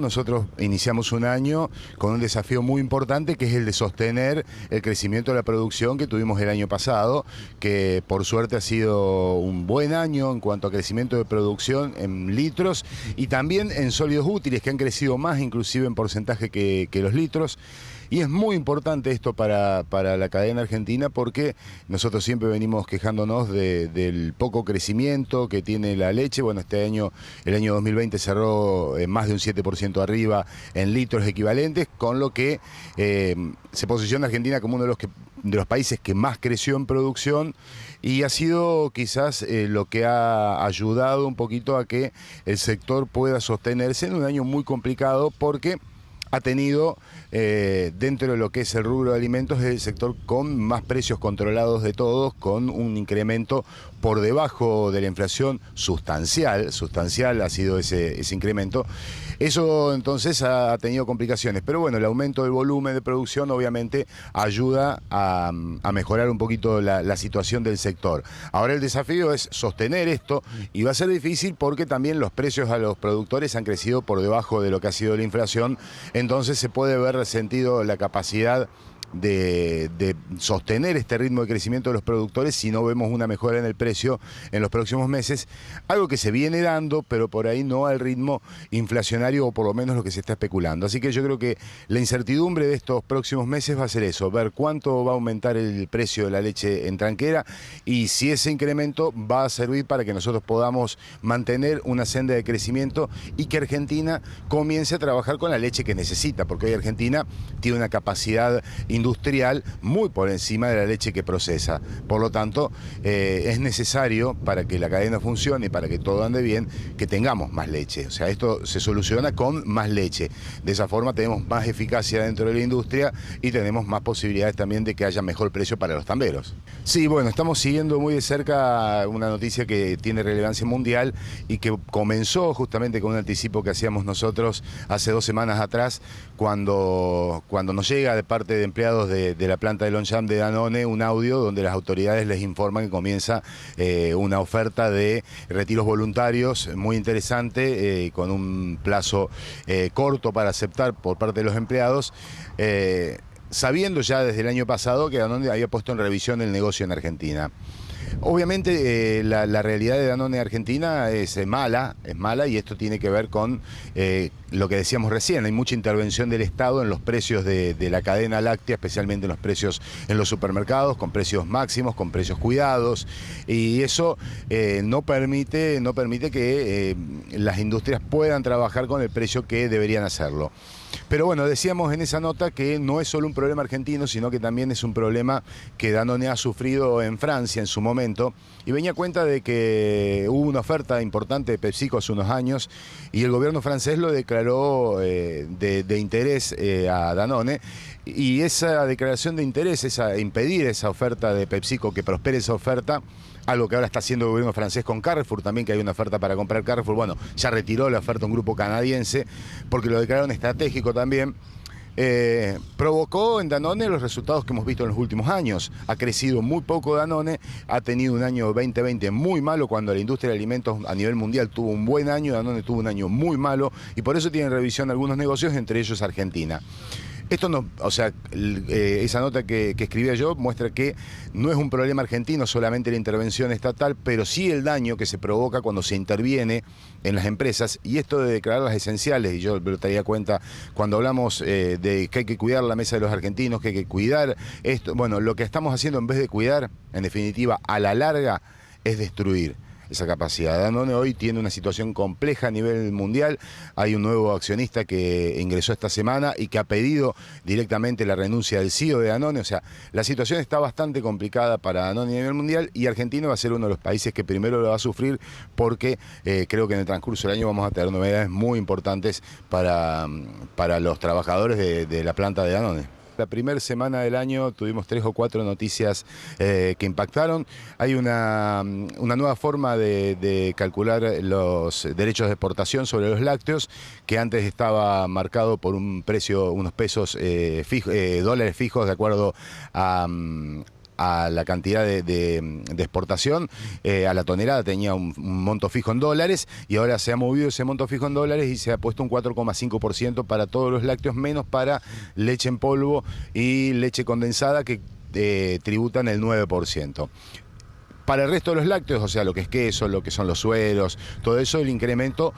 Nosotros iniciamos un año con un desafío muy importante, que es el de sostener el crecimiento de la producción que tuvimos el año pasado, que por suerte ha sido un buen año en cuanto a crecimiento de producción en litros y también en sólidos útiles, que han crecido más inclusive en porcentaje que los litros. Y es muy importante esto para la cadena argentina, porque nosotros siempre venimos quejándonos del poco crecimiento que tiene la leche. Bueno, este año, el año 2020 cerró más de un 7% arriba en litros equivalentes, con lo que se posiciona Argentina como uno de los países que más creció en producción, y ha sido quizás lo que ha ayudado un poquito a que el sector pueda sostenerse en un año muy complicado, porque ha tenido, dentro de lo que es el rubro de alimentos, el sector con más precios controlados de todos, con un incremento por debajo de la inflación sustancial ha sido ese incremento. Eso entonces ha tenido complicaciones, pero bueno, el aumento del volumen de producción obviamente ayuda a mejorar un poquito la situación del sector. Ahora el desafío es sostener esto, y va a ser difícil porque también los precios a los productores han crecido por debajo de lo que ha sido la inflación. Entonces se puede ver resentido la capacidad de sostener este ritmo de crecimiento de los productores si no vemos una mejora en el precio en los próximos meses, algo que se viene dando, pero por ahí no al ritmo inflacionario, o por lo menos lo que se está especulando. Así que yo creo que la incertidumbre de estos próximos meses va a ser eso, ver cuánto va a aumentar el precio de la leche en tranquera, y si ese incremento va a servir para que nosotros podamos mantener una senda de crecimiento y que Argentina comience a trabajar con la leche que necesita, porque hoy Argentina tiene una capacidad industrial muy por encima de la leche que procesa. Por lo tanto, es necesario, para que la cadena funcione y para que todo ande bien, que tengamos más leche. O sea, esto se soluciona con más leche. De esa forma tenemos más eficacia dentro de la industria y tenemos más posibilidades también de que haya mejor precio para los tamberos. Sí, bueno, estamos siguiendo muy de cerca una noticia que tiene relevancia mundial y que comenzó justamente con un anticipo que hacíamos nosotros hace 2 semanas atrás, cuando nos llega de parte de empleados de la planta de Longchamp de Danone un audio donde las autoridades les informan que comienza una oferta de retiros voluntarios muy interesante, con un plazo corto para aceptar por parte de los empleados, sabiendo ya desde el año pasado que Danone había puesto en revisión el negocio en Argentina. Obviamente la realidad de Danone Argentina es mala, y esto tiene que ver con lo que decíamos recién. Hay mucha intervención del Estado en los precios de la cadena láctea, especialmente en los precios en los supermercados, con precios máximos, con precios cuidados, y eso no permite que las industrias puedan trabajar con el precio que deberían hacerlo. Pero bueno, decíamos en esa nota que no es solo un problema argentino, sino que también es un problema que Danone ha sufrido en Francia en su momento, y venía a cuenta de que hubo una oferta importante de PepsiCo hace unos años, y el gobierno francés lo declaró de interés a Danone, y esa declaración de interés, impedir esa oferta de PepsiCo, que prospere esa oferta, algo que ahora está haciendo el gobierno francés con Carrefour también, que hay una oferta para comprar Carrefour. Bueno, ya retiró la oferta un grupo canadiense, porque lo declararon estratégico también. Provocó en Danone los resultados que hemos visto en los últimos años. Ha crecido muy poco Danone, ha tenido un año 2020 muy malo, cuando la industria de alimentos a nivel mundial tuvo un buen año. Danone tuvo un año muy malo, y por eso tiene en revisión algunos negocios, entre ellos Argentina. Esto no, o sea, esa nota que escribía yo muestra que no es un problema argentino solamente la intervención estatal, pero sí el daño que se provoca cuando se interviene en las empresas, y esto de declarar las esenciales, y yo lo traía cuenta cuando hablamos de que hay que cuidar la mesa de los argentinos, que hay que cuidar esto. Bueno, lo que estamos haciendo en vez de cuidar, en definitiva, a la larga, es destruir esa capacidad. Danone hoy tiene una situación compleja a nivel mundial. Hay un nuevo accionista que ingresó esta semana y que ha pedido directamente la renuncia del CEO de Danone. O sea, la situación está bastante complicada para Danone a nivel mundial, y Argentina va a ser uno de los países que primero lo va a sufrir, porque creo que en el transcurso del año vamos a tener novedades muy importantes para los trabajadores de la planta de Danone. La primera semana del año tuvimos 3 o 4 noticias que impactaron. Hay una nueva forma de calcular los derechos de exportación sobre los lácteos, que antes estaba marcado por un precio, unos pesos dólares fijos, de acuerdo a la cantidad de exportación, a la tonelada tenía un monto fijo en dólares y ahora se ha movido ese monto fijo en dólares y se ha puesto un 4,5% para todos los lácteos, menos para leche en polvo y leche condensada que tributan el 9%. Para el resto de los lácteos, o sea, lo que es queso, lo que son los sueros, todo eso, el incremento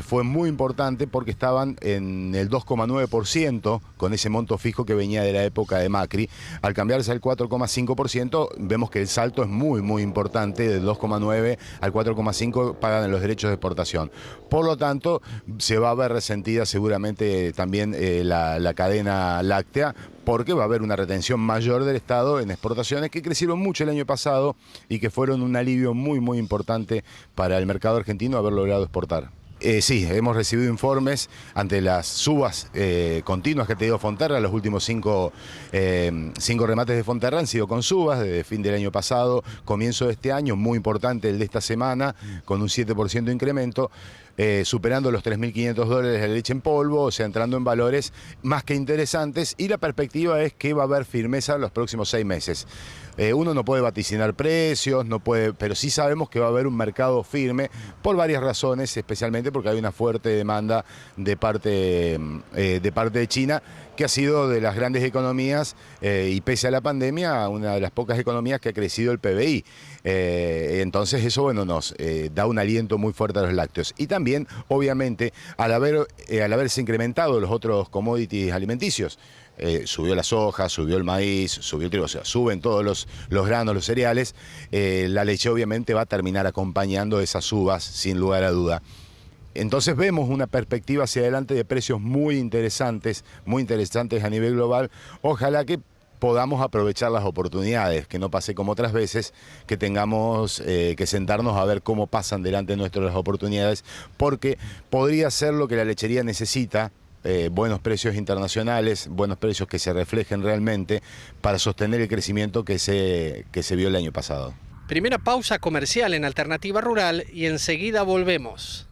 fue muy importante porque estaban en el 2,9% con ese monto fijo que venía de la época de Macri. Al cambiarse al 4,5%, vemos que el salto es muy, muy importante, del 2,9 al 4,5 pagan los derechos de exportación. Por lo tanto, se va a ver resentida seguramente también la cadena láctea, porque va a haber una retención mayor del Estado en exportaciones que crecieron mucho el año pasado y que fueron un alivio muy, muy importante para el mercado argentino haber logrado exportar. Sí, hemos recibido informes ante las subas continuas que ha tenido Fonterra. Los últimos cinco remates de Fonterra han sido con subas desde fin del año pasado, comienzo de este año, muy importante el de esta semana, con un 7% de incremento, superando los $3.500 de leche en polvo, o sea, entrando en valores más que interesantes, y la perspectiva es que va a haber firmeza en los próximos 6 meses. Uno no puede vaticinar precios, pero sí sabemos que va a haber un mercado firme por varias razones, especialmente porque hay una fuerte demanda de parte de China, que ha sido de las grandes economías y pese a la pandemia, una de las pocas economías que ha crecido el PBI. Entonces eso, bueno, nos da un aliento muy fuerte a los lácteos. Y también, obviamente, al haberse incrementado los otros commodities alimenticios, subió la soja, subió el maíz, subió el trigo, o sea, suben todos los granos, los cereales, la leche obviamente va a terminar acompañando esas subas, sin lugar a duda. Entonces vemos una perspectiva hacia adelante de precios muy interesantes a nivel global. Ojalá que podamos aprovechar las oportunidades, que no pase como otras veces, que tengamos que sentarnos a ver cómo pasan delante nuestro las oportunidades, porque podría ser lo que la lechería necesita, buenos precios internacionales, buenos precios que se reflejen realmente para sostener el crecimiento que se vio el año pasado. Primera pausa comercial en Alternativa Rural y enseguida volvemos.